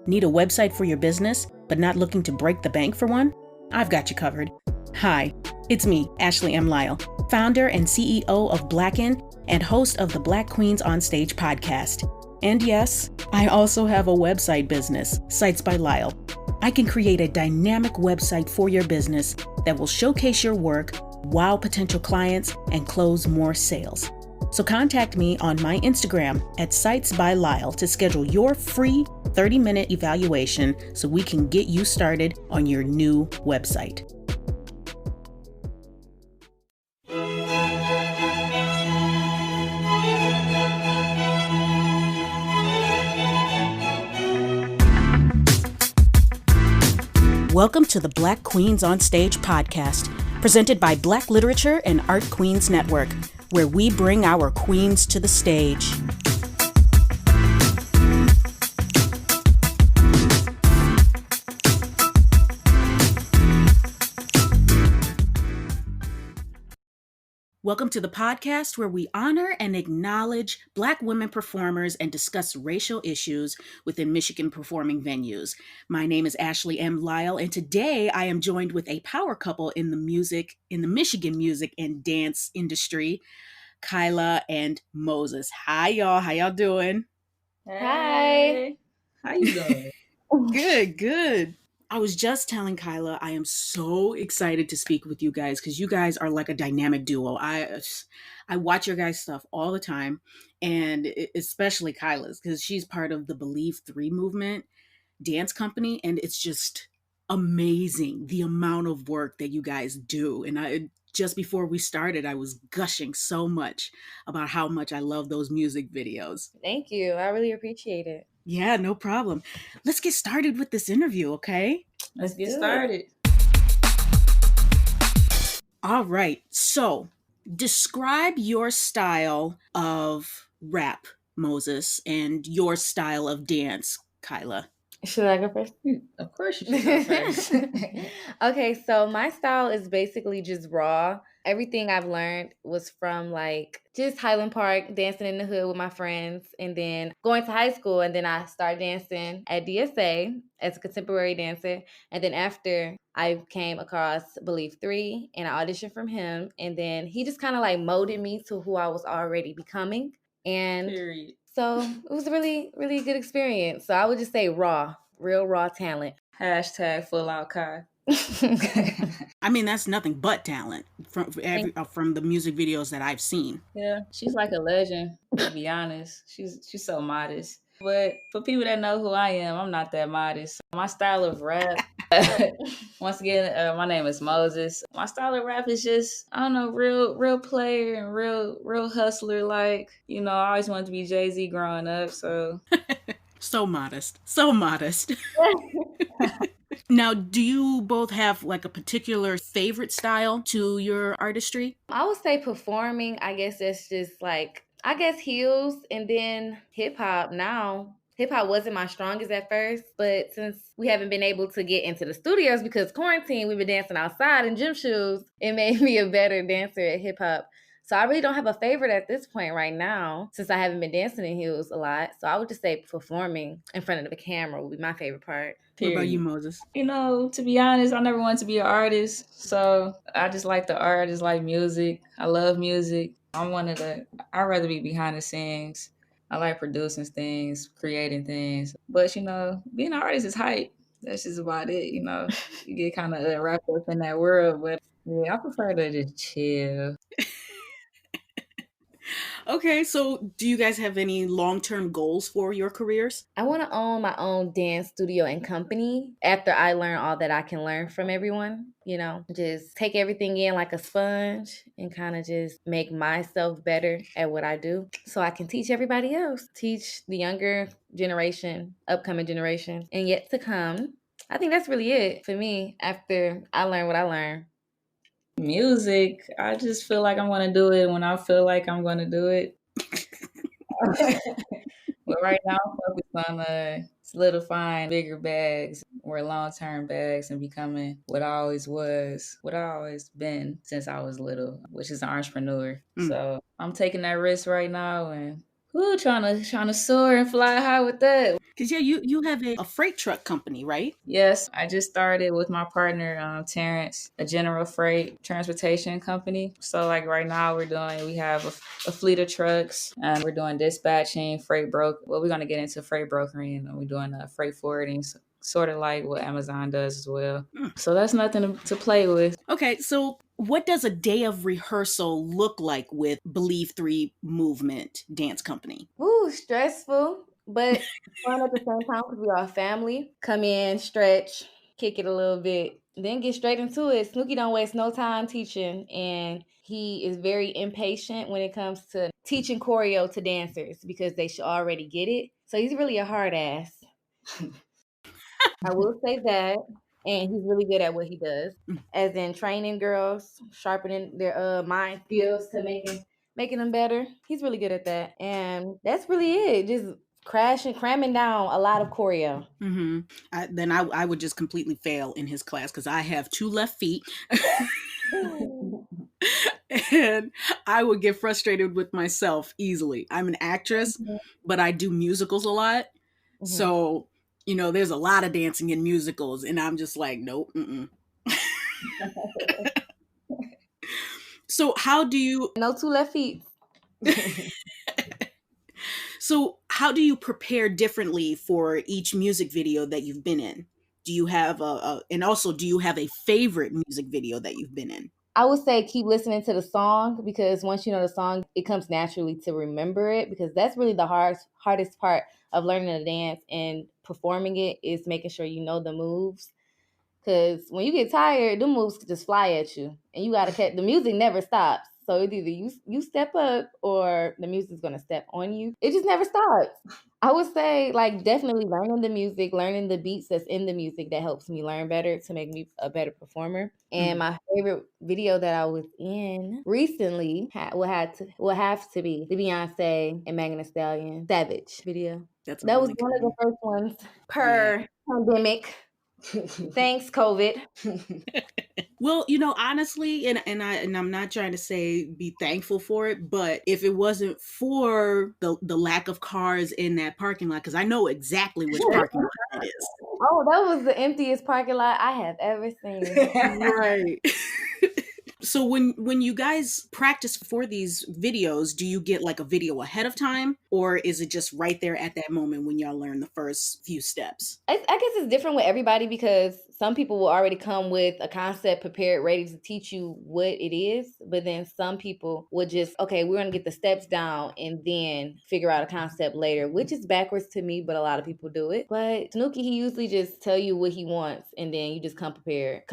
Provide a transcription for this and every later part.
Need a website for your business, but not looking to break the bank for one? I've got you covered. Hi, it's me, Ashley M. Lyle, founder and CEO of BLAQN and host of the Black Queens on Stage podcast. And yes, I also have a website business, Sites by Lyle. I can create a dynamic website for your business that will showcase your work, wow potential clients, and close more sales. So contact me on my Instagram at Sites by Lyle to schedule your free 30-minute evaluation so we can get you started on your new website. Welcome to the Black Queens on Stage podcast, presented by Black Literature and Art Queens Network, where we bring our queens to the stage. Welcome to the podcast where we honor and acknowledge Black women performers and discuss racial issues within Michigan performing venues. My name is Ashley M. Lyle, and today I am joined with a power couple in the Michigan music and dance industry, Kahlia and Moses. Hi, y'all. How y'all doing? Hi. How you doing? Good. I was just telling Kahlia I am so excited to speak with you guys because you guys are like a dynamic duo. I watch your guys' stuff all the time, and especially Kyla's because she's part of the Believe 3 movement dance company, and it's just amazing the amount of work that you guys do. And just before we started, I was gushing so much about how much I love those music videos. Thank you. I really appreciate it. Yeah, no problem. Let's get started with this interview, okay? Let's get started. All right. So, describe your style of rap, Moses, and your style of dance, Kahlia. Should I go first? Of course you should go first. Okay, so my style is basically just raw. Everything I've learned was from like just Highland Park, dancing in the hood with my friends, and then going to high school. And then I started dancing at DSA as a contemporary dancer. And then after I came across Believe 3 and I auditioned from him. And then he just kind of like molded me to who I was already becoming. And Period. so it was a really, really good experience. So I would just say raw, real raw talent. Hashtag full out Kai. I mean, that's nothing but talent from the music videos that I've seen. Yeah, she's like a legend, to be honest. She's so modest. But for people that know who I am, I'm not that modest. My style of rap, once again, my name is Moses. My style of rap is just, I don't know, real player and real hustler. Like, you know, I always wanted to be Jay-Z growing up, so. So modest. Now, do you both have like a particular favorite style to your artistry? I would say performing, I guess it's just like, I guess heels and then hip hop now. Hip hop wasn't my strongest at first, but since we haven't been able to get into the studios because quarantine, we've been dancing outside in gym shoes, it made me a better dancer at hip hop. So I really don't have a favorite at this point right now since I haven't been dancing in heels a lot. So I would just say performing in front of the camera would be my favorite part. What about you, Moses? You know, to be honest, I never wanted to be an artist. So I just like the art. I just like music. I love music. I'd rather be behind the scenes. I like producing things, creating things. But, you know, being an artist is hype. That's just about it, you know. You get kind of wrapped up in that world. But, yeah, I prefer to just chill. Okay, so do you guys have any long-term goals for your careers? I want to own my own dance studio and company after I learn all that I can learn from everyone, you know, just take everything in like a sponge and kind of just make myself better at what I do so I can teach everybody else, teach the younger generation, upcoming generation, and yet to come. I think that's really it for me after I learn what I learned. Music, I just feel like I'm going to do it when I feel like I'm going to do it. But right now, I'm focused on solidifying bigger bags or long-term bags and becoming what I always been since I was little, which is an entrepreneur. So I'm taking that risk right now, and Who trying to soar and fly high with that? Because yeah, you have a freight truck company, right? Yes, I just started with my partner, Terrence, a general freight transportation company. So, like right now, we have a fleet of trucks, and we're doing dispatching, Well, we're gonna get into freight brokering, and we're doing freight forwarding, sort of like what Amazon does as well. So that's nothing to play with. Okay, so what does a day of rehearsal look like with Believe 3 Movement Dance Company? Ooh, stressful, but fun at the same time because we are a family. Come in, stretch, kick it a little bit, then get straight into it. Snooki don't waste no time teaching, and he is very impatient when it comes to teaching choreo to dancers because they should already get it. So he's really a hard ass. I will say that. And he's really good at what he does. As in training girls, sharpening their mind skills to making them better. He's really good at that. And that's really it. Just cramming down a lot of choreo. Mm-hmm. Then I would just completely fail in his class because I have 2 left feet. And I would get frustrated with myself easily. I'm an actress, but I do musicals a lot. Mhm. So, there's a lot of dancing in musicals, and I'm just like, nope. So how do you No 2 left feet. so how do you prepare differently for each music video that you've been in? Do you have and also do you have a favorite music video that you've been in? I would say keep listening to the song because once you know the song, it comes naturally to remember it because that's really the hardest part of learning a dance and performing it is making sure you know the moves. Because when you get tired, the moves could just fly at you, and you gotta catch. The music never stops, so it's either you step up or the music's gonna step on you. It just never stops. I would say, like, definitely learning the music, learning the beats that's in the music that helps me learn better to make me a better performer. And my favorite video that I was in recently will have to be the Beyonce and Megan Thee Stallion Savage video. That's That was really one of the good. first ones per pandemic. Thanks, COVID. Well, honestly, and I'm not trying to say be thankful for it, but if it wasn't for the lack of cars in that parking lot, because I know exactly which parking lot it is. Oh, that was the emptiest parking lot I have ever seen. Right. So when you guys practice for these videos, do you get like a video ahead of time, or is it just right there at that moment when y'all learn the first few steps? I guess it's different with everybody because some people will already come with a concept prepared, ready to teach you what it is. But then some people would just, okay, we're going to get the steps down and then figure out a concept later, which is backwards to me, but a lot of people do it. But Snooki, he usually just tell you what he wants and then you just come prepared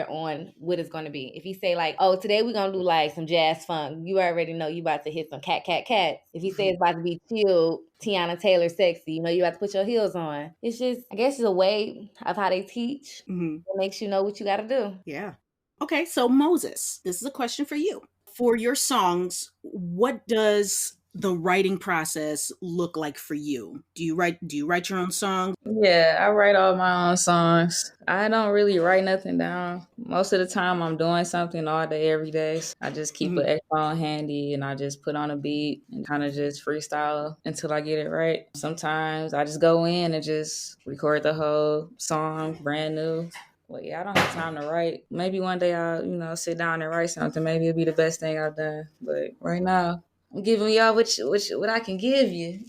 on what it's going to be. If he say like, oh, today we're going to do like some jazz funk, you already know you about to hit some cat. If he say it's about to be chilled, Tiana Taylor sexy, you have to put your heels on. It's just, I guess it's a way of how they teach. Mm-hmm. It makes you know what you got to do. Yeah. Okay, so Moses, this is a question for you. For your songs, what does the writing process look like for you? Do you write your own songs? Yeah, I write all my own songs. I don't really write nothing down. Most of the time, I'm doing something all day, every day. I just keep an earphone handy and I just put on a beat and kind of just freestyle until I get it right. Sometimes I just go in and just record the whole song brand new. Well, yeah, I don't have time to write. Maybe one day I'll, sit down and write something. Maybe it'll be the best thing I've done. But right now, I'm giving y'all what I can give you.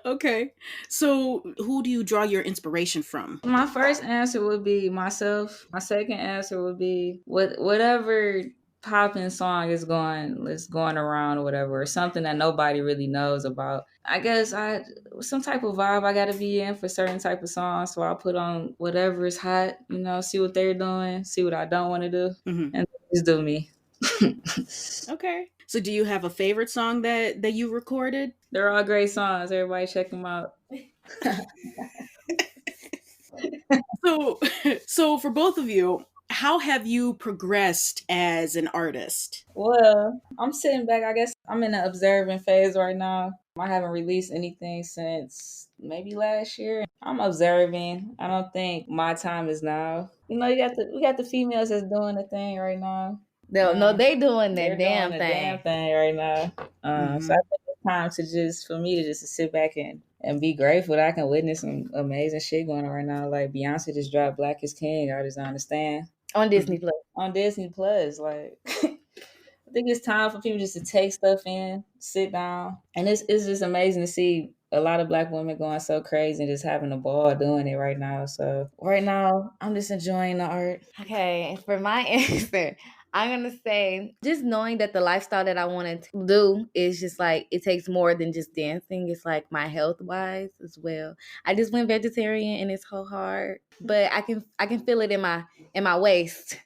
Okay. So who do you draw your inspiration from? My first answer would be myself. My second answer would be whatever popping song is going around or whatever, or something that nobody really knows about. I guess some type of vibe I gotta be in for certain type of songs. So I'll put on whatever is hot, see what they're doing, see what I don't want to do, and just do me. Okay. So do you have a favorite song that you recorded? They're all great songs. Everybody check them out. So for both of you, how have you progressed as an artist? Well, I'm sitting back. I guess I'm in the observing phase right now. I haven't released anything since maybe last year. I'm observing. I don't think my time is now. We got the females that's doing the thing right now. No, they doing They're that doing damn the thing. damn thing right now. So I think it's time to for me to just sit back and be grateful that I can witness some amazing shit going on right now. Like Beyonce just dropped Black is King. I just understand On Disney Plus. on Disney Plus. Like I think it's time for people just to take stuff in, sit down, and it's just amazing to see a lot of Black women going so crazy and just having a ball doing it right now. So right now, I'm just enjoying the art. Okay, for my answer, I'm gonna say just knowing that the lifestyle that I wanted to do is just like it takes more than just dancing. It's like my health wise as well. I just went vegetarian and it's so hard, but I can feel it in my waist.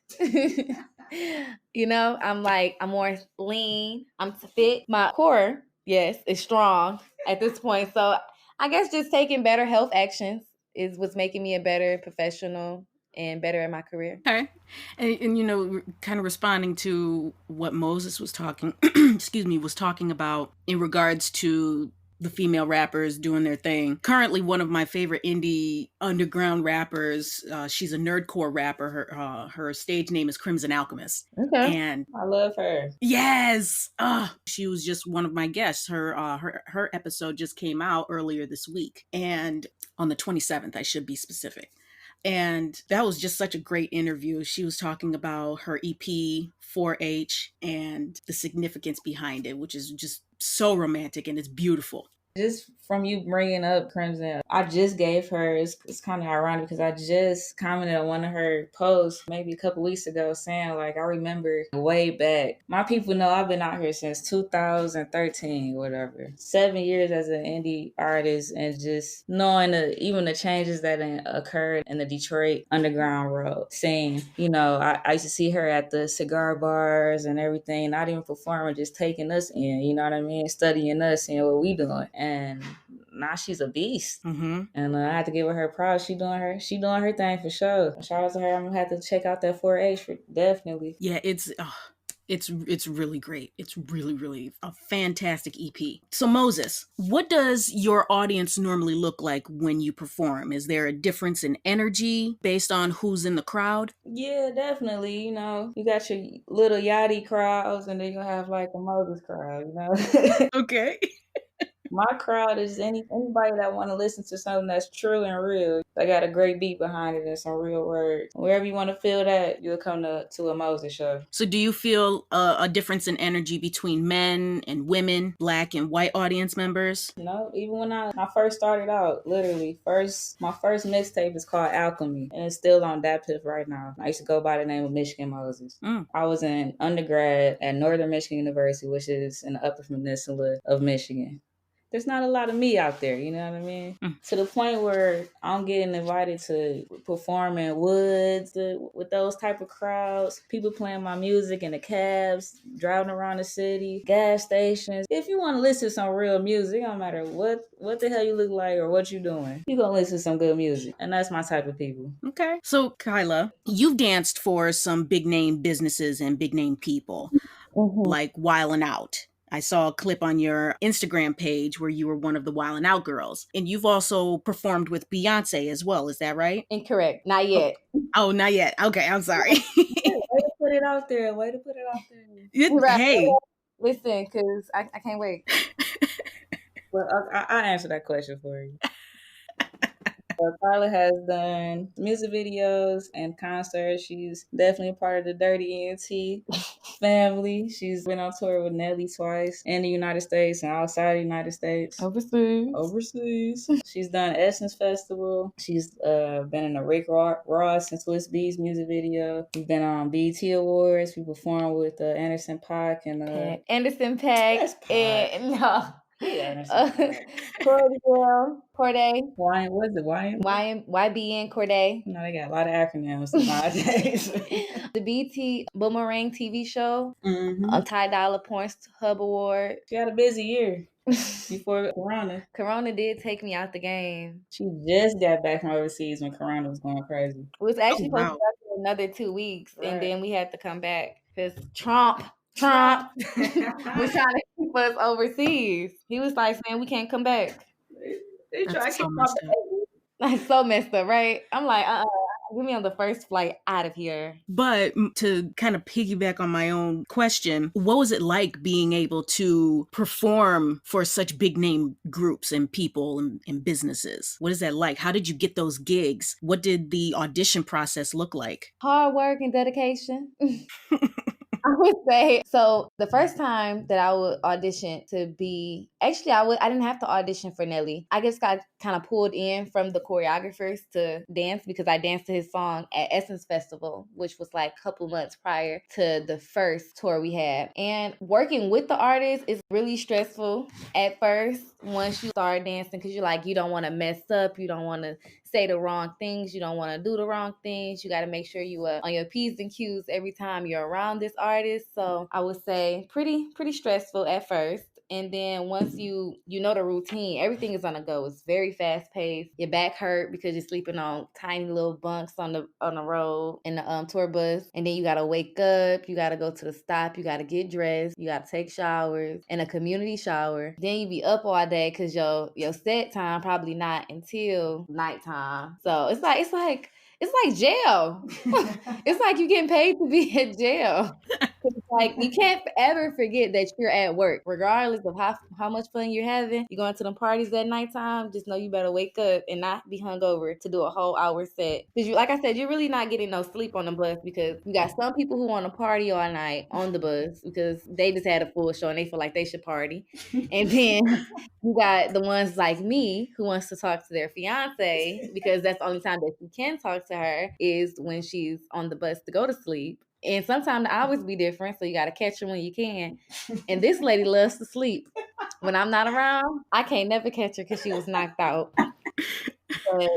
You know, I'm more lean. I'm fit. My core, yes, is strong at this point. So I guess just taking better health actions is what's making me a better professional and better at my career. Okay. And you know, kind of responding to what Moses was talking, excuse me, was talking about in regards to the female rappers doing their thing. Currently, one of my favorite indie underground rappers, she's a nerdcore rapper. Her stage name is Crimson Alchemist. Okay. And I love her. yes, she was just one of my guests. Her episode just came out earlier this week, and on the 27th, I should be specific. And that was just such a great interview. She was talking about her EP 4H and the significance behind it, which is just so romantic and it's beautiful. Just from you bringing up Crimson, I just gave her, it's kind of ironic because I just commented on one of her posts maybe a couple weeks ago saying, like, I remember way back. My people know I've been out here since 2013, whatever. 7 years as an indie artist and just knowing even the changes that occurred in the Detroit underground road scene. You know, I used to see her at the cigar bars and everything, not even performing, just taking us in, you know what I mean? Studying us and what we doing. And now she's a beast. Mm-hmm. And I have to give her props. She doing her thing for sure. Shout out to her. I'm gonna have to check out that 4H for definitely. Yeah, it's really great. It's really a fantastic EP. So Moses, what does your audience normally look like when you perform? Is there a difference in energy based on who's in the crowd? Yeah, definitely. You know, you got your little yachty crowds, and then you have like a Moses crowd. You know. Okay. My crowd is anybody that want to listen to something that's true and real. They got a great beat behind it and some real words. Wherever you want to feel that, you'll come to a Moses show. So do you feel a difference in energy between men and women, Black and white audience members? No, even when I first started out, literally, my first mixtape is called Alchemy, and it's still on DatPiff right now. I used to go by the name of Michigan Moses. I was in undergrad at Northern Michigan University, which is in the Upper Peninsula of Michigan. There's not a lot of me out there, you know what I mean? To the point where I'm getting invited to perform in woods with those type of crowds, people playing my music in the cabs, driving around the city, gas stations. If you want to listen to some real music, it don't matter what the hell you look like or what you doing, you gonna listen to some good music. And that's my type of people. Okay. So Kyla, you've danced for some big name businesses and big name people, like Wildin' Out. I saw a clip on your Instagram page where you were one of the Wildin' Out girls. And you've also performed with Beyonce as well. Is that right? Incorrect. Not yet. Oh, not yet. Okay, I'm sorry. Way to put it out there. Right. Hey. Listen, because I can't wait. Well, I'll answer that question for you. Carla has done music videos and concerts. She's definitely a part of the Dirty ENT family. She's been on tour with Nelly twice in the United States and outside the United States. Overseas. She's done Essence Festival. She's been in the Rick Ross and Swiss Beats music video. We've been on BET Awards. We performed with Anderson .Paak and Anderson .Paak. And no. Corday. What is it? YBN Corday. No, they got a lot of acronyms nowadays. The BT Boomerang TV show. Ty Dolla Points Hub Award. She had a busy year before Corona. Corona did take me out the game. She just got back from overseas when Corona was going crazy. It was actually supposed to be for another 2 weeks, and then we had to come back because Trump was trying to keep us overseas. He was like saying we can't come back. They try to keep my baby. That's so messed up, right? I'm like, Get me on the first flight out of here. But to kind of piggyback on my own question, what was it like being able to perform for such big name groups and people and businesses? What is that like? How did you get those gigs? What did the audition process look like? Hard work and dedication. I would say so. The first time that I would audition to be, actually, I didn't have to audition for Nelly. I just got kind of pulled in from the choreographers to dance because I danced to his song at Essence Festival, which was like a couple months prior to the first tour we had. And working with the artist is really stressful at first once you start dancing because you don't want to mess up, you don't want to say the wrong things, you don't want to do the wrong things. You got to make sure you are on your P's and Q's every time you're around this artist. So I would say pretty stressful at first. And then once you know the routine, everything is on the go. It's very fast paced. Your back hurt because you're sleeping on tiny little bunks on the road in the tour bus. And then you gotta wake up, you gotta go to the stop, you gotta get dressed, you gotta take showers and a community shower. Then you be up all day because your set time probably not until nighttime. So it's like jail. It's like you getting paid to be in jail. Like you can't ever forget that you're at work, regardless of how much fun you're having. You're going to them parties at nighttime. Just know you better wake up and not be hungover to do a whole hour set. Because like I said, you're really not getting no sleep on the bus because you got some people who want to party all night on the bus because they just had a full show and they feel like they should party. And then you got the ones like me who wants to talk to their fiance because that's the only time that you can talk to her is when she's on the bus to go to sleep. And sometimes the hours be different, so you got to catch her when you can. And this lady loves to sleep. When I'm not around, I can't never catch her because she was knocked out. But I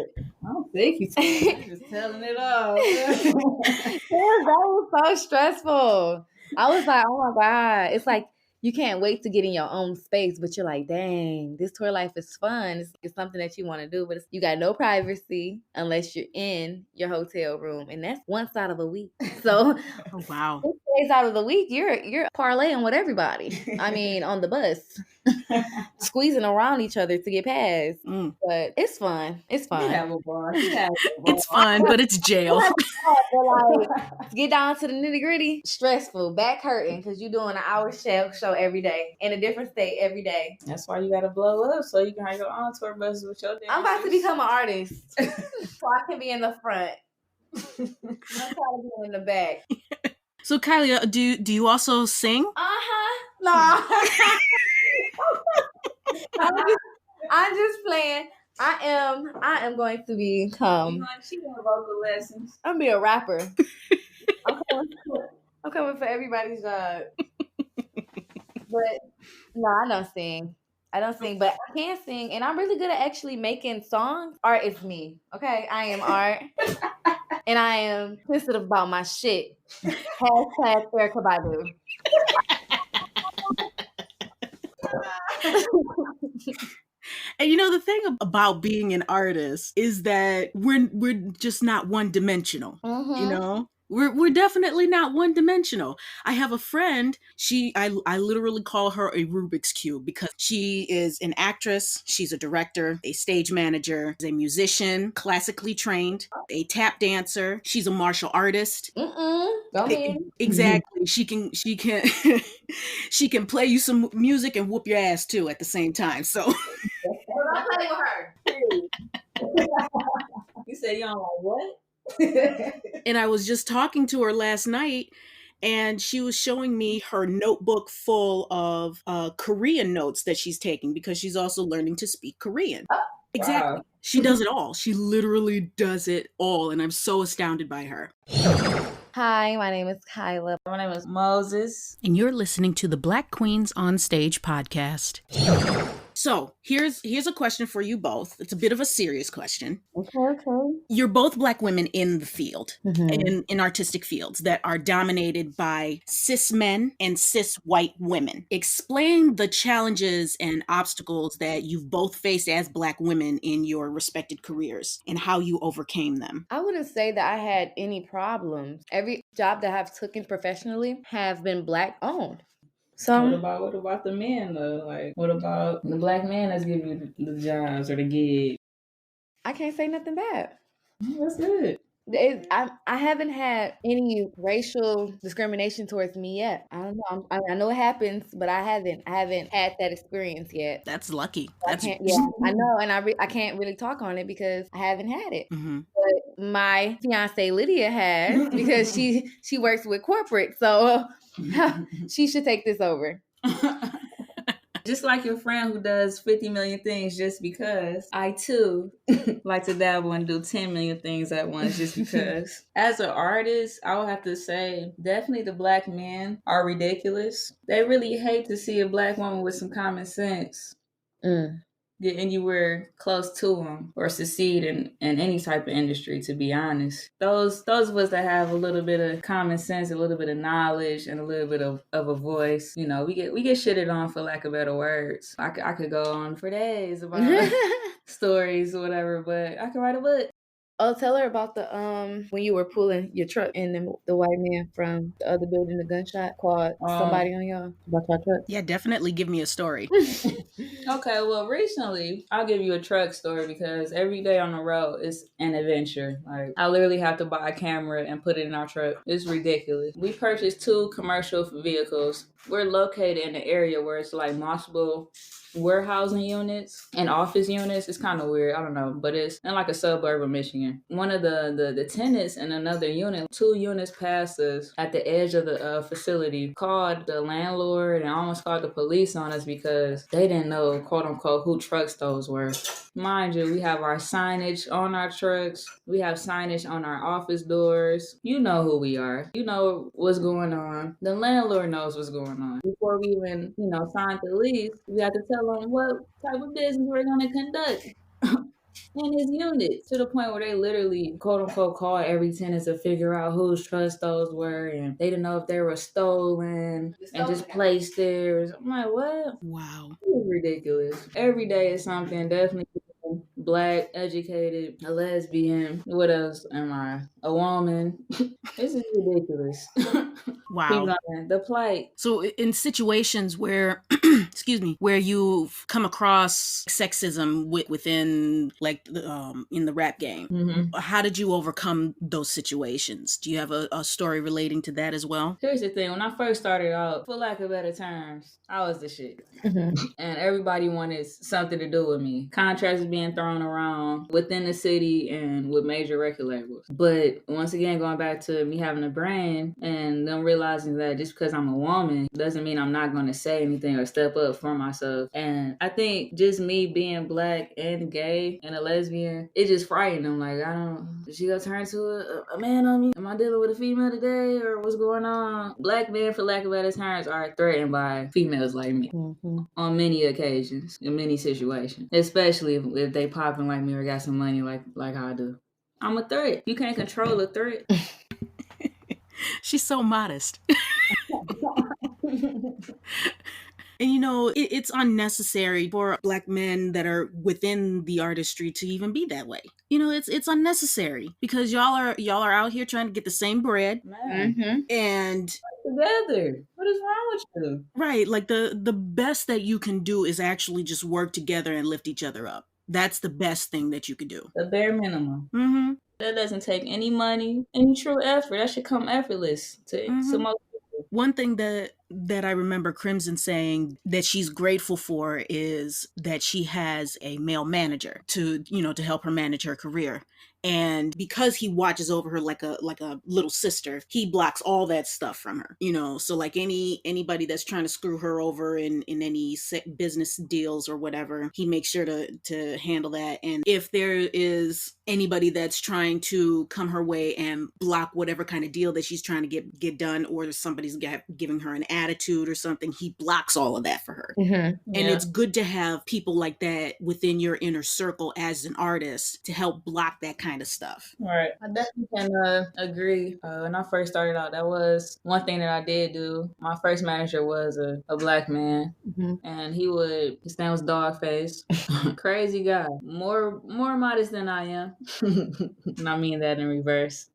don't think you're just telling it all. that was so stressful. I was like, oh my God. It's like you can't wait to get in your own space, but you're like, dang, this tour life is fun. It's something that you want to do, but you got no privacy unless you're in your hotel room. And that's once out of a week. So Oh, wow. 6 days out of the week, you're parlaying with everybody. I mean, on the bus, squeezing around each other to get past. But it's fun. It's fun. It's fun, but it's jail. But like, get down to the nitty gritty, stressful, back hurting because you're doing an hour show every day in a different state every day. That's why you gotta blow up so you can have your own tour buses with your dancers. I'm about to become an artist, so I can be in the front. I'm trying to be in the back. So Kahlia, do you also sing? No. I'm just playing. I am going to become. She doing vocal lessons. I'm gonna be a rapper. I'm coming for everybody's job. But no, I don't sing. But I can sing, and I'm really good at actually making songs. Art is me. Okay, I am art, and I am sensitive about my shit. Hashtag Erica Badu. And you know, the thing about being an artist is that we're just not one dimensional. You know, we're definitely not one dimensional. I have a friend. I literally call her a Rubik's Cube because she is an actress. She's a director, a stage manager, a musician, classically trained, a tap dancer. She's a martial artist. Exactly. She can she can play you some music and whoop your ass too at the same time. So I'm playing with her. You said you don't like what? And I was just talking to her last night, and she was showing me her notebook full of Korean notes that she's taking because she's also learning to speak Korean. Exactly. Wow. She does it all. She literally does it all, and I'm so astounded by her. Hi, my name is Kyla. My name is Moses. And you're listening to the Black Queens on Stage podcast. So here's a question for you both. It's a bit of a serious question. Okay. You're both Black women in the field, in artistic fields that are dominated by cis men and cis white women. Explain the challenges and obstacles that you've both faced as Black women in your respected careers and how you overcame them. I wouldn't say that I had any problems. Every job that I've taken professionally have been Black owned. So what about the men though? Like, what about the Black man that's giving you the jobs or the gig? I can't say nothing bad. That's good. I haven't had any racial discrimination towards me yet. I don't know. I know it happens, but I haven't had that experience yet. That's lucky. I That's can't. Yeah, I know, and I can't really talk on it because I haven't had it. Mhm. But my fiance Lydia has because she works with corporate, so she should take this over. Just like your friend who does 50 million things just because, I too like to dabble and do 10 million things at once just because. As an artist, I would have to say definitely the Black men are ridiculous. They really hate to see a Black woman with some common sense get anywhere close to them or succeed in any type of industry, to be honest. Those of us that have a little bit of common sense, a little bit of knowledge, and a little bit of a voice, you know, we get shitted on, for lack of better words. I could go on for days about stories or whatever, but I could write a book. Oh, tell her about the when you were pulling your truck and the white man from the other building, the gunshot called somebody on y'all about your truck. Yeah, definitely give me a story. Okay, well, recently I'll give you a truck story because every day on the road is an adventure. Like, I literally have to buy a camera and put it in our truck. It's ridiculous. We purchased 2 commercial vehicles. We're located in an area where it's like multiple warehousing units and office units. It's kind of weird, I don't know, but it's in like a suburb of Michigan. One of the tenants in another unit, 2 units past us at the edge of the facility, called the landlord and almost called the police on us because they didn't know, quote unquote, who trucks those were. Mind you, we have our signage on our trucks. We have signage on our office doors. You know who we are. You know what's going on. The landlord knows what's going on. Before we even, sign the lease, we have to tell them what type of business we're going to conduct in his unit, to the point where they literally, quote unquote, call every tenant to figure out whose trucks those were, and they didn't know if they were stolen and just placed there. I'm like, what? Wow. It's ridiculous. Every day is something. Definitely Black, educated, a lesbian. What else am I? A woman. This is ridiculous. Wow. The plight. So in situations where, excuse me, where you've come across sexism within, like, in the rap game, how did you overcome those situations? Do you have a story relating to that as well? Here's the thing. When I first started out, for lack of better terms, I was the shit. And everybody wanted something to do with me. Contracts being thrown around within the city and with major record labels. But once again, going back to me having a brain and them realizing that just because I'm a woman doesn't mean I'm not going to say anything or step up for myself. And I think just me being Black and gay and a lesbian, it just frightened them. Like, is she going to turn to a man on me? Am I dealing with a female today, or what's going on? Black men, for lack of better terms, are threatened by females like me. On many occasions, in many situations, especially if they popping like me or got some money like I do. I'm a threat. You can't control a threat. She's so modest. And it's unnecessary for Black men that are within the artistry to even be that way. It's unnecessary because y'all are out here trying to get the same bread. And together. What is wrong with you? Right. Like the best that you can do is actually just work together and lift each other up. That's the best thing that you could do. The bare minimum. That doesn't take any money, any true effort. That should come effortless to most people. One thing that I remember Crimson saying that she's grateful for is that she has a male manager to help her manage her career. And because he watches over her like a little sister, he blocks all that stuff from her. So like anybody that's trying to screw her over in any business deals or whatever, he makes sure to handle that. And if there is anybody that's trying to come her way and block whatever kind of deal that she's trying to get done, or somebody's giving her an attitude or something, he blocks all of that for her. And it's good to have people like that within your inner circle as an artist to help block that kind of stuff. Right. I definitely can agree. When I first started out, that was one thing that I did do. My first manager was a Black man, and his name was Dogface. Crazy guy. More modest than I am. And I mean that in reverse.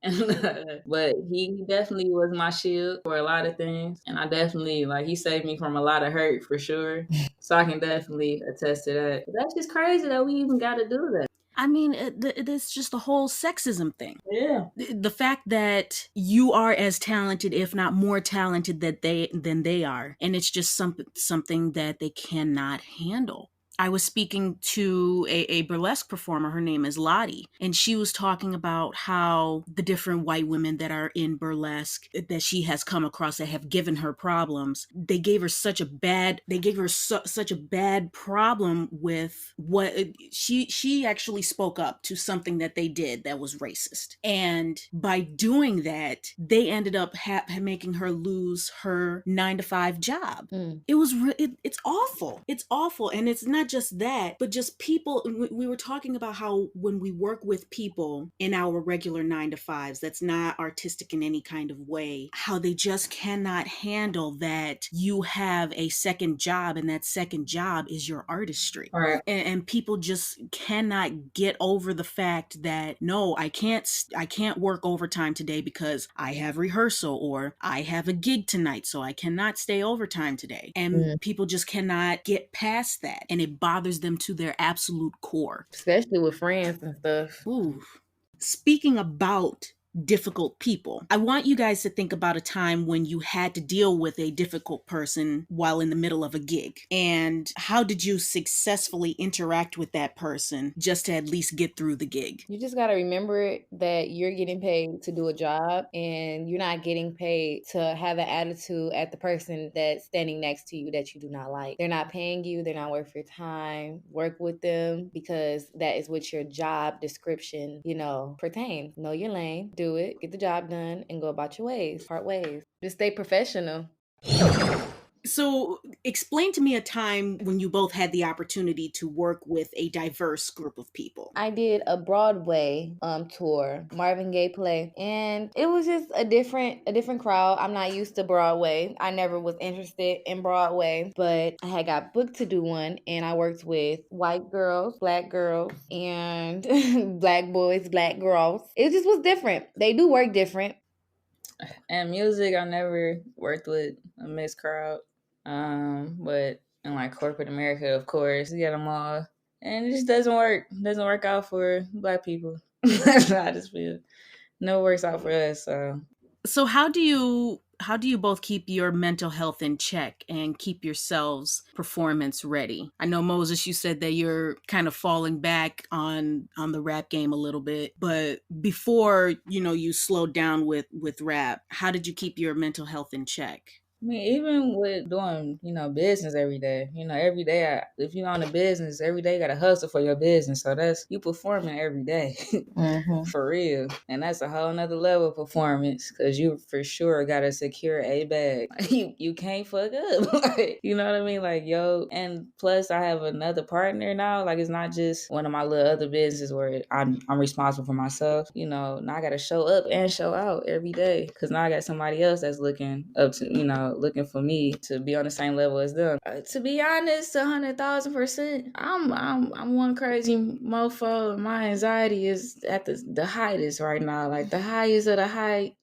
But he definitely was my shield for a lot of things. And I definitely, he saved me from a lot of hurt for sure. So I can definitely attest to that. But that's just crazy that we even got to do that. I mean, it's just the whole sexism thing. Yeah. The fact that you are as talented, if not more talented, than they are, and it's just something that they cannot handle. I was speaking to a burlesque performer. Her name is Lottie, and she was talking about how the different white women that are in burlesque that she has come across that have given her problems, they gave her such a bad problem with what she actually spoke up to something that they did that was racist, and by doing that, they ended up making her lose her 9-to-5 job. It was it's awful. It's awful, and it's not just that, but just people. We were talking about how when we work with people in our regular 9-to-5s, that's not artistic in any kind of way, how they just cannot handle that you have a second job, and that second job is your artistry. Right. And people just cannot get over the fact that, no, I can't work overtime today because I have rehearsal, or I have a gig tonight, so I cannot stay overtime today. And people just cannot get past that, and it bothers them to their absolute core. Especially with friends and stuff. Ooh. Speaking about difficult people, I want you guys to think about a time when you had to deal with a difficult person while in the middle of a gig, and how did you successfully interact with that person just to at least get through the gig? You just got to remember that you're getting paid to do a job, and you're not getting paid to have an attitude at the person that's standing next to you that you do not like. They're not paying you. They're not worth your time. Work with them, because that is what your job description, pertains. Know your lane, do it, get the job done, and go about your ways, part ways. Just stay professional. So explain to me a time when you both had the opportunity to work with a diverse group of people. I did a Broadway tour, Marvin Gaye play, and it was just a different crowd. I'm not used to Broadway. I never was interested in Broadway, but I had got booked to do one, and I worked with white girls, black girls, and black boys, black girls. It just was different. They do work different. And music, I never worked with a mixed crowd. But in like corporate America, of course, you get them all, and it just doesn't work. It doesn't work out for Black people. I just feel no works out for us. So how do you both keep your mental health in check and keep yourselves performance ready? I know, Moses, you said that you're kind of falling back on the rap game a little bit, but before you slowed down with rap, how did you keep your mental health in check? I mean, even with doing, business every day, every day, if you're on a business, every day you got to hustle for your business. So that's you performing every day for real. And that's a whole nother level of performance, because you for sure got to secure a bag. You can't fuck up. Like, you know what I mean? Like, and plus I have another partner now. Like, it's not just one of my little other businesses where I'm responsible for myself. Now I got to show up and show out every day, because now I got somebody else that's looking up to, looking for me to be on the same level as them. To be honest, 100,000%, I'm one crazy mofo. My anxiety is at the highest right now, like the highest of the height.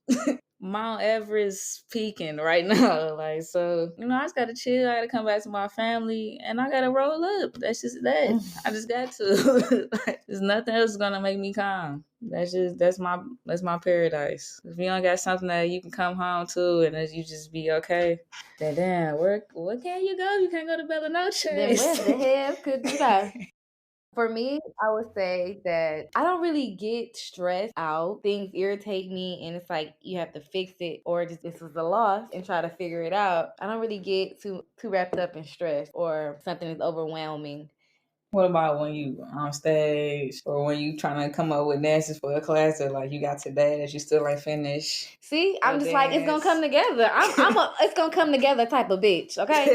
Mount Everest peaking right now. Like, so, I just gotta chill. I gotta come back to my family, and I gotta roll up. That's just that. I just got to. Like, there's nothing else gonna make me calm. That's my paradise. If you don't got something that you can come home to and that you just be okay, then damn, where can you go? You can't go to Bella Noche. Then where the hell could you go? For me, I would say that I don't really get stressed out. Things irritate me, and it's like you have to fix it, or just this was a loss and try to figure it out. I don't really get too wrapped up in stress or something is overwhelming. What about when you on stage, or when you trying to come up with dances for a class that like you got today that you still ain't finished? See, I'm just like, it's gonna come together. I'm a it's gonna come together type of bitch, okay?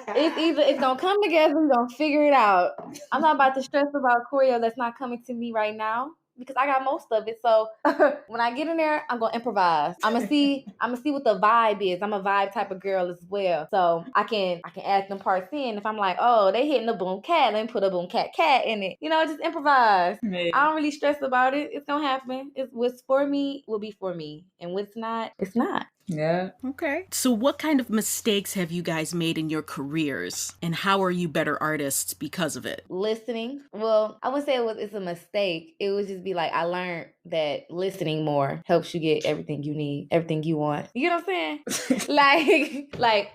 It's gonna come together, we're gonna figure it out. I'm not about to stress about choreo that's not coming to me right now, because I got most of it. So when I get in there, I'm gonna improvise. I'm gonna see what the vibe is. I'm a vibe type of girl as well. So I can add them parts in. If I'm like, oh, they hitting the boom cat, let me put a boom cat in it. Just improvise. Yeah. I don't really stress about it. It's gonna happen. What's for me will be for me. And what's not, it's not. Yeah. Okay. So what kind of mistakes have you guys made in your careers? And how are you better artists because of it? Listening. Well, I wouldn't say it's a mistake. It would just be like I learned that listening more helps you get everything you need, everything you want. You know what I'm saying?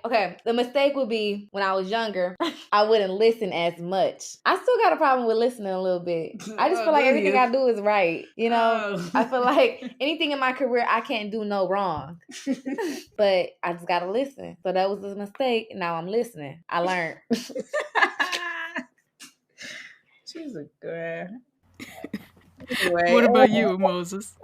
Okay, the mistake would be when I was younger, I wouldn't listen as much. I still got a problem with listening a little bit. I just feel like everything I do is right. You know, I feel like anything in my career I can't do no wrong. But I just gotta listen. So that was a mistake. Now I'm listening. I learned. She's a girl. What about you, Moses?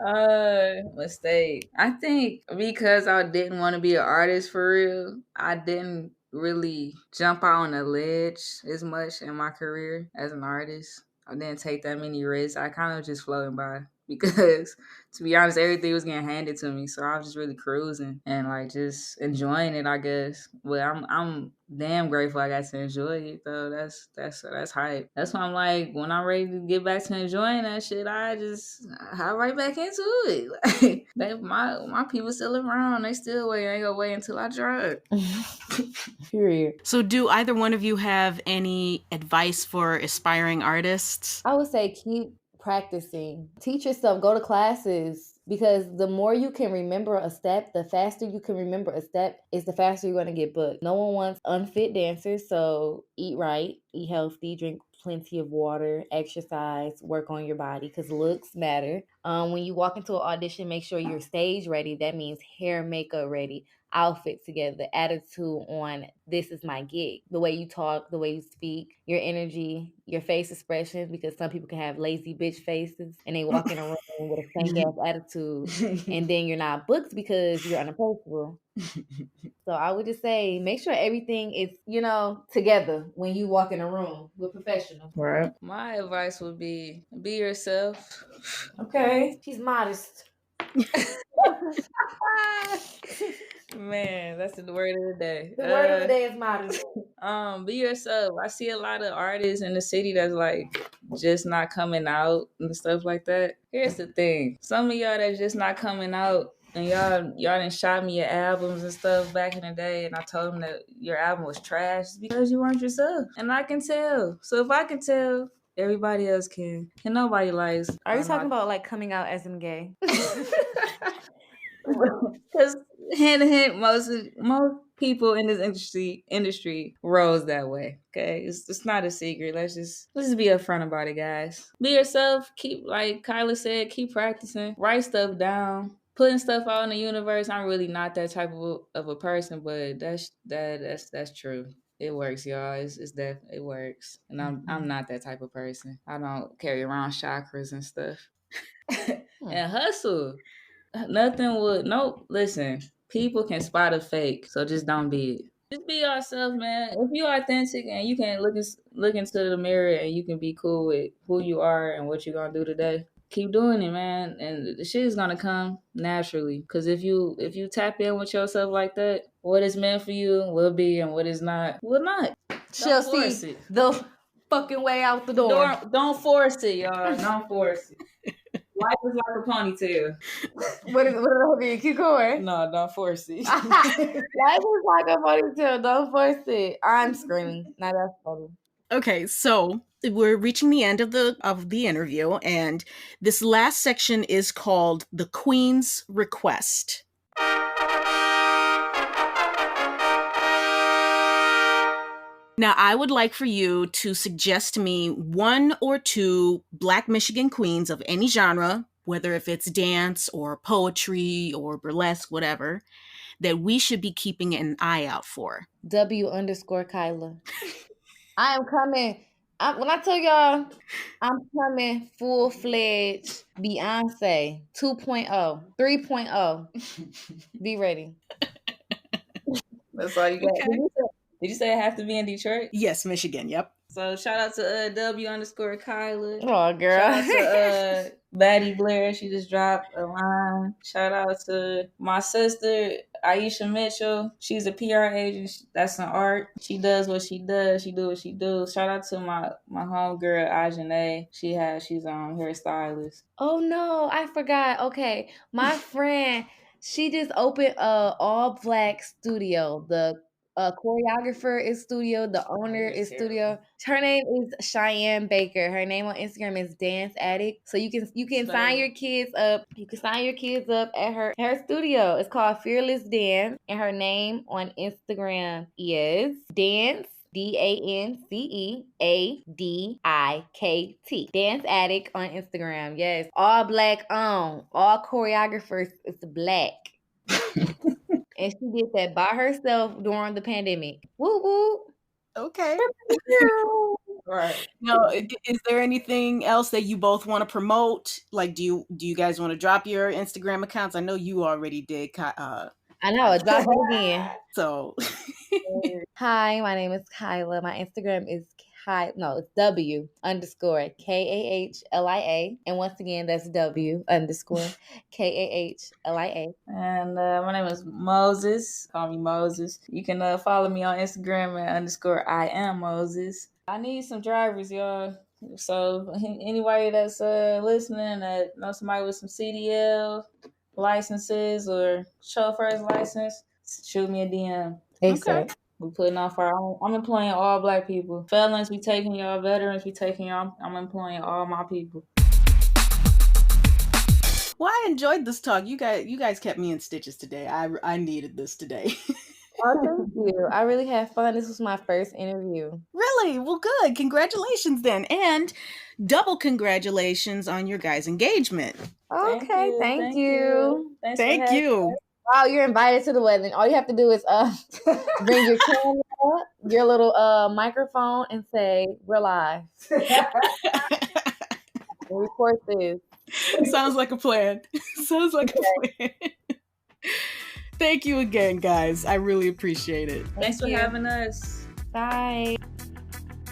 Mistake. I think because I didn't want to be an artist for real, I didn't really jump out on a ledge as much in my career as an artist. I didn't take that many risks. I kind of just floating by because, to be honest, everything was getting handed to me. So I was just really cruising and like just enjoying it, I guess. But I'm damn grateful I got to enjoy it though. That's hype. That's why I'm like, when I'm ready to get back to enjoying that shit, I just hop right back into it. Like my people still around. They still wait. I ain't gonna wait until I drop. Period. So do either one of you have any advice for aspiring artists? I would say keep practicing. Teach yourself, go to classes, because the more you can remember a step, the faster you can remember a step is the faster you're going to get booked. No one wants unfit dancers, so eat right, eat healthy, drink plenty of water, exercise, work on your body because looks matter. When you walk into an audition, make sure you're stage ready. That means hair, makeup ready, outfit together, attitude on this is my gig. The way you talk, the way you speak, your energy, your face expressions, because some people can have lazy bitch faces and they walk in a room with a stank ass attitude and then you're not booked because you're unapproachable. So I would just say make sure everything is, together when you walk in a room with professionals. Right. My advice would be yourself. Okay. She's modest. Man, that's the word of the day. The word of the day is modest. Be yourself. I see a lot of artists in the city that's like just not coming out and stuff like that. Here's the thing. Some of y'all that's just not coming out and y'all done shot me your albums and stuff back in the day and I told them that your album was trash because you weren't yourself. And I can tell. So if I can tell, everybody else can. And nobody likes. Are you talking about like coming out as I'm gay? Because hint, most people in this industry rose that way. Okay, it's not a secret. Let's just be upfront about it, guys. Be yourself. Keep, like Kyla said, keep practicing. Write stuff down. Putting stuff out in the universe. I'm really not that type of a person, but that's true. It works, y'all. It works, and I'm not that type of person. I don't carry around chakras and stuff. And hustle. Listen, people can spot a fake, so just don't be it. Just be yourself, man. If you're authentic and you can look into the mirror and you can be cool with who you are and what you're gonna do today, keep doing it, man. And the shit is gonna come naturally. Cause if you tap in with yourself like that, what is meant for you will be, and what is not will not. She'll see the fucking way out the door. Don't force it, y'all. Don't force it. Life is like a ponytail. What does that mean? Keep going. No, don't force it. Life is like a ponytail. Don't force it. I'm screaming. Now that's funny. Okay, so we're reaching the end of the interview, and this last section is called the Queen's Request. Now, I would like for you to suggest to me one or two Black Michigan queens of any genre, whether if it's dance or poetry or burlesque, whatever, that we should be keeping an eye out for. W_Kyla. I am coming. When I tell y'all, I'm coming full-fledged Beyonce 2.0, 3.0. Be ready. That's all you got. Okay. Did you say it has to be in Detroit? Yes, Michigan. Yep. So shout out to W_Kyla. Oh, girl. Shout out to Baddie Blair. She just dropped a line. Shout out to my sister Aisha Mitchell. She's a PR agent. That's an art. She does what she does. She do what she do. Shout out to my homegirl Ajane. She's hairstylist. Oh no, I forgot. Okay, my friend She just opened a all black studio. The choreographer is studio. The owner is studio. Her name is Cheyenne Baker. Her name on Instagram is Dance Addict. So you can sign your kids up. You can sign your kids up at her studio. It's called Fearless Dance, and her name on Instagram is Dance. DanceAddict. Dance Addict on Instagram. Yes. All black owned. All choreographers is black. And she did that by herself during the pandemic. Woo woo. Okay. Right. Now, is there anything else that you both want to promote? Like, do you guys want to drop your Instagram accounts? I know you already did. I know. Drop it again. So, hi, my name is Kyla. My Instagram is it's W_KAHLIA. And once again, that's W_KAHLIA. And my name is Moses. Call me Moses. You can follow me on Instagram at _I am Moses. I need some drivers, y'all. So anybody that's listening that knows somebody with some CDL licenses or chauffeur's license, shoot me a DM. Okay. We're putting on fire. I'm employing all black people. Felons, we taking y'all. Veterans, we taking y'all. I'm employing all my people. Well, I enjoyed this talk. You guys kept me in stitches today. I needed this today. Oh, thank you. I really had fun. This was my first interview. Really? Well, good. Congratulations then. And double congratulations on your guys' engagement. Okay, thank you. Thank you. Wow, you're invited to the wedding. All you have to do is bring your camera, your little microphone, and say, "We're live." Record this. Sounds like a plan. Sounds like a plan. Thank you again, guys. I really appreciate it. Thanks for having us. Bye.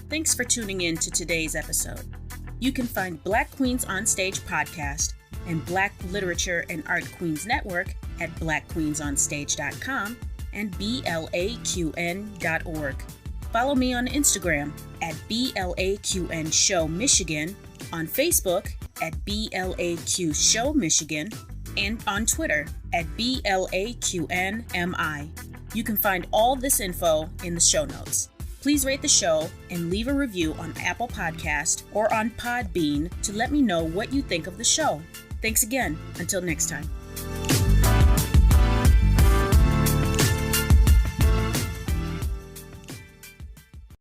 Thanks for tuning in to today's episode. You can find Black Queens on Stage podcast and Black Literature and Art Queens Network at blackqueensonstage.com and blaqn.org. Follow me on Instagram at BLAQN Show Michigan, on Facebook at BLAQ Show Michigan, and on Twitter at BLAQNMI. You can find all this info in the show notes. Please rate the show and leave a review on Apple Podcast or on Podbean to let me know what you think of the show. Thanks again. Until next time.